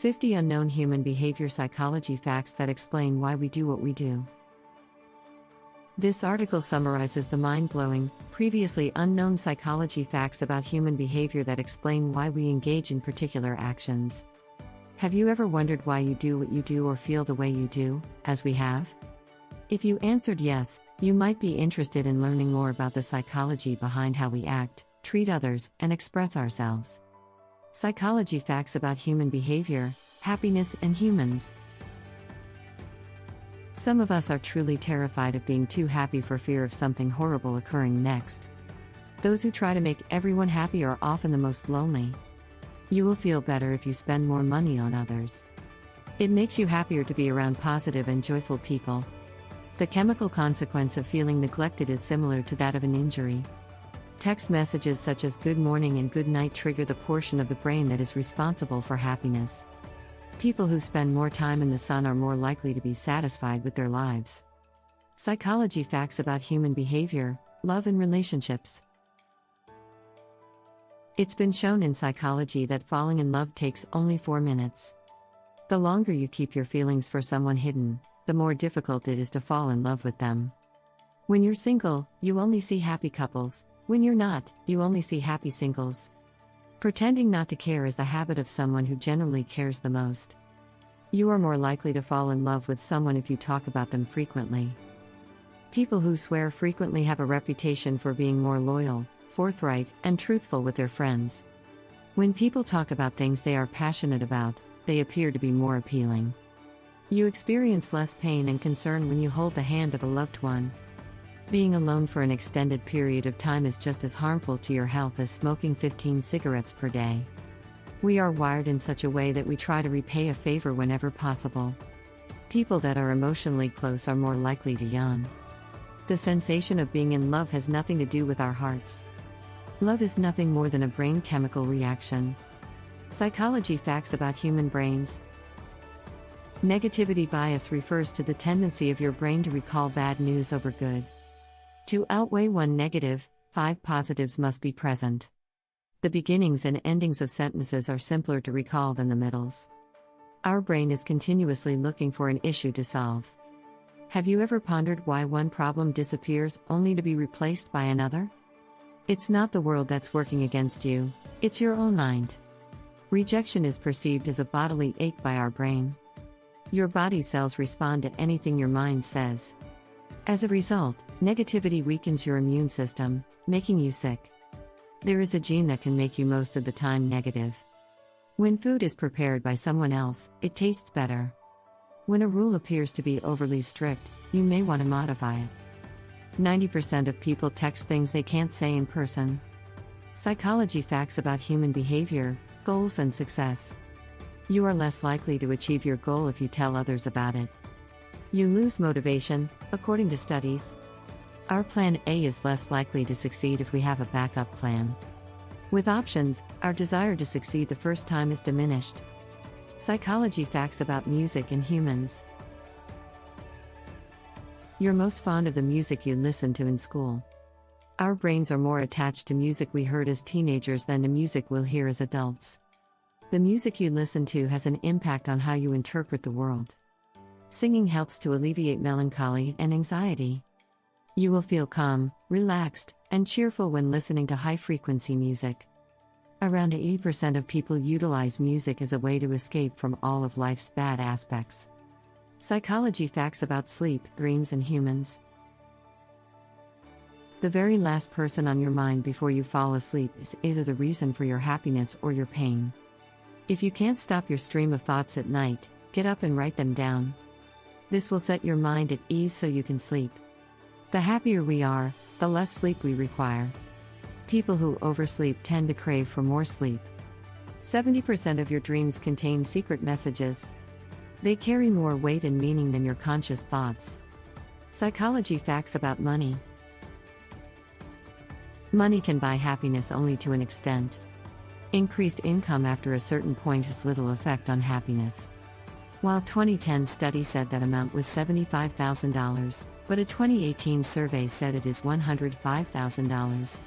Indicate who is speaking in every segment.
Speaker 1: 50 Unknown Human Behavior Psychology Facts that explain why we do what we do. This article summarizes the mind-blowing, previously unknown psychology facts about human behavior that explain why we engage in particular actions. Have you ever wondered why you do what you do or feel the way you do, as we have? If you answered yes, you might be interested in learning more about the psychology behind how we act, treat others, and express ourselves. Psychology facts about human behavior, happiness, and humans. Some of us are truly terrified of being too happy for fear of something horrible occurring next. Those who try to make everyone happy are often the most lonely. You will feel better if you spend more money on others. It makes you happier to be around positive and joyful people. The chemical consequence of feeling neglected is similar to that of an injury. Text messages such as good morning and good night trigger the portion of the brain that is responsible for happiness. People who spend more time in the sun are more likely to be satisfied with their lives. Psychology facts about human behavior, love, and relationships. It's been shown in psychology that falling in love takes only 4 minutes. The longer you keep your feelings for someone hidden, the more difficult it is to fall in love with them. When you're single, you only see happy couples. When you're not, you only see happy singles. Pretending not to care is the habit of someone who generally cares the most. You are more likely to fall in love with someone if you talk about them frequently. People who swear frequently have a reputation for being more loyal, forthright, and truthful with their friends. When people talk about things they are passionate about, they appear to be more appealing. You experience less pain and concern when you hold the hand of a loved one. Being alone for an extended period of time is just as harmful to your health as smoking 15 cigarettes per day. We are wired in such a way that we try to repay a favor whenever possible. People that are emotionally close are more likely to yawn. The sensation of being in love has nothing to do with our hearts. Love is nothing more than a brain chemical reaction. Psychology facts about human brains. Negativity bias refers to the tendency of your brain to recall bad news over good. To outweigh one negative, 5 positives must be present. The beginnings and endings of sentences are simpler to recall than the middles. Our brain is continuously looking for an issue to solve. Have you ever pondered why one problem disappears only to be replaced by another? It's not the world that's working against you, it's your own mind. Rejection is perceived as a bodily ache by our brain. Your body cells respond to anything your mind says. As a result, negativity weakens your immune system, making you sick. There is a gene that can make you most of the time negative. When food is prepared by someone else, it tastes better. When a rule appears to be overly strict, you may want to modify it. 90% of people text things they can't say in person. Psychology facts about human behavior, goals, and success. You are less likely to achieve your goal if you tell others about it. You lose motivation, according to studies. Our plan A is less likely to succeed if we have a backup plan. With options, our desire to succeed the first time is diminished. Psychology facts about music and humans. You're most fond of the music you listened to in school. Our brains are more attached to music we heard as teenagers than to music we'll hear as adults. The music you listen to has an impact on how you interpret the world. Singing helps to alleviate melancholy and anxiety. You will feel calm, relaxed, and cheerful when listening to high-frequency music. Around 80% of people utilize music as a way to escape from all of life's bad aspects. Psychology facts about sleep, dreams, and humans. The very last person on your mind before you fall asleep is either the reason for your happiness or your pain. If you can't stop your stream of thoughts at night, get up and write them down. This will set your mind at ease so you can sleep. The happier we are, the less sleep we require. People who oversleep tend to crave for more sleep. 70% of your dreams contain secret messages. They carry more weight and meaning than your conscious thoughts. Psychology facts about money. Money can buy happiness only to an extent. Increased income after a certain point has little effect on happiness. While 2010 study said that amount was $75,000, but a 2018 survey said it is $105,000.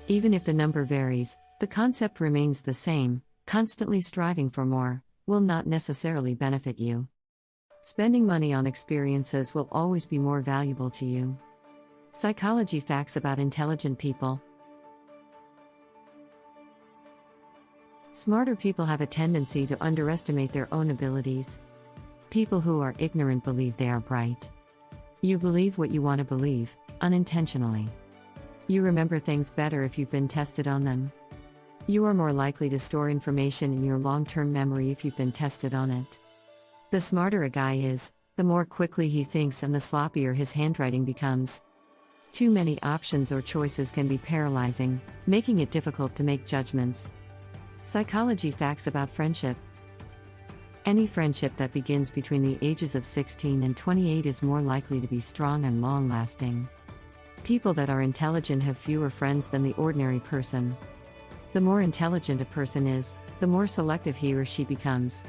Speaker 1: Even if the number varies, the concept remains the same: constantly striving for more, will not necessarily benefit you. Spending money on experiences will always be more valuable to you. Psychology facts about intelligent people. Smarter people have a tendency to underestimate their own abilities. People who are ignorant believe they are bright. You believe what you want to believe, unintentionally. You remember things better if you've been tested on them. You are more likely to store information in your long-term memory if you've been tested on it. The smarter a guy is, the more quickly he thinks and the sloppier his handwriting becomes. Too many options or choices can be paralyzing, making it difficult to make judgments. Psychology facts about friendship. Any friendship that begins between the ages of 16 and 28 is more likely to be strong and long-lasting. People that are intelligent have fewer friends than the ordinary person. The more intelligent a person is, the more selective he or she becomes.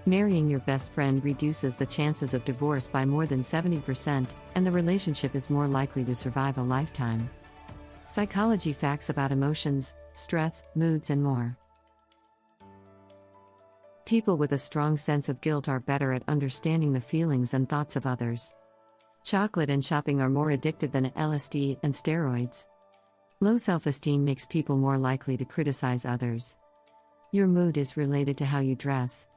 Speaker 1: Marrying your best friend reduces the chances of divorce by more than 70%, and the relationship is more likely to survive a lifetime. Psychology facts about emotions, stress, moods, and more. People with a strong sense of guilt are better at understanding the feelings and thoughts of others. Chocolate and shopping are more addictive than LSD and steroids. Low self-esteem makes people more likely to criticize others. Your mood is related to how you dress.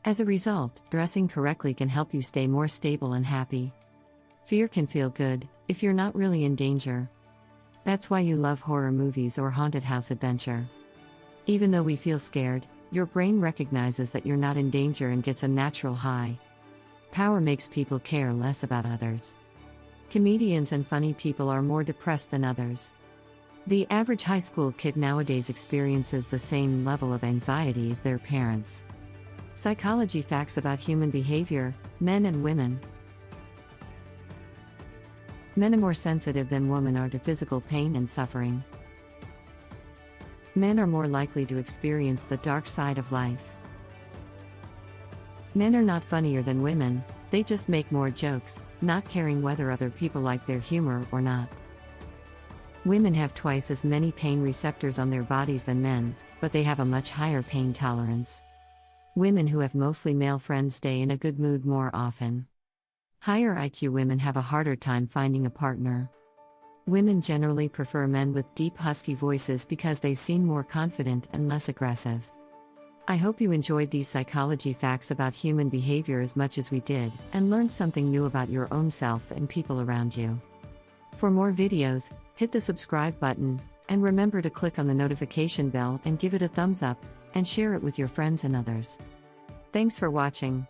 Speaker 1: As a result, dressing correctly can help you stay more stable and happy. Fear can feel good, if you're not really in danger. That's why you love horror movies or haunted house adventure. Even though we feel scared, your brain recognizes that you're not in danger and gets a natural high. Power makes people care less about others. Comedians and funny people are more depressed than others. The average high school kid nowadays experiences the same level of anxiety as their parents. Psychology facts about human behavior, men and women. Men are more sensitive than women are to physical pain and suffering. Men are more likely to experience the dark side of life. Men are not funnier than women, they just make more jokes, not caring whether other people like their humor or not. Women have twice as many pain receptors on their bodies than men, but they have a much higher pain tolerance. Women who have mostly male friends stay in a good mood more often. Higher IQ women have a harder time finding a partner. Women generally prefer men with deep husky voices because they seem more confident and less aggressive. I hope you enjoyed these psychology facts about human behavior as much as we did, and learned something new about your own self and people around you. For more videos, hit the subscribe button, and remember to click on the notification bell and give it a thumbs up, and share it with your friends and others. Thanks for watching.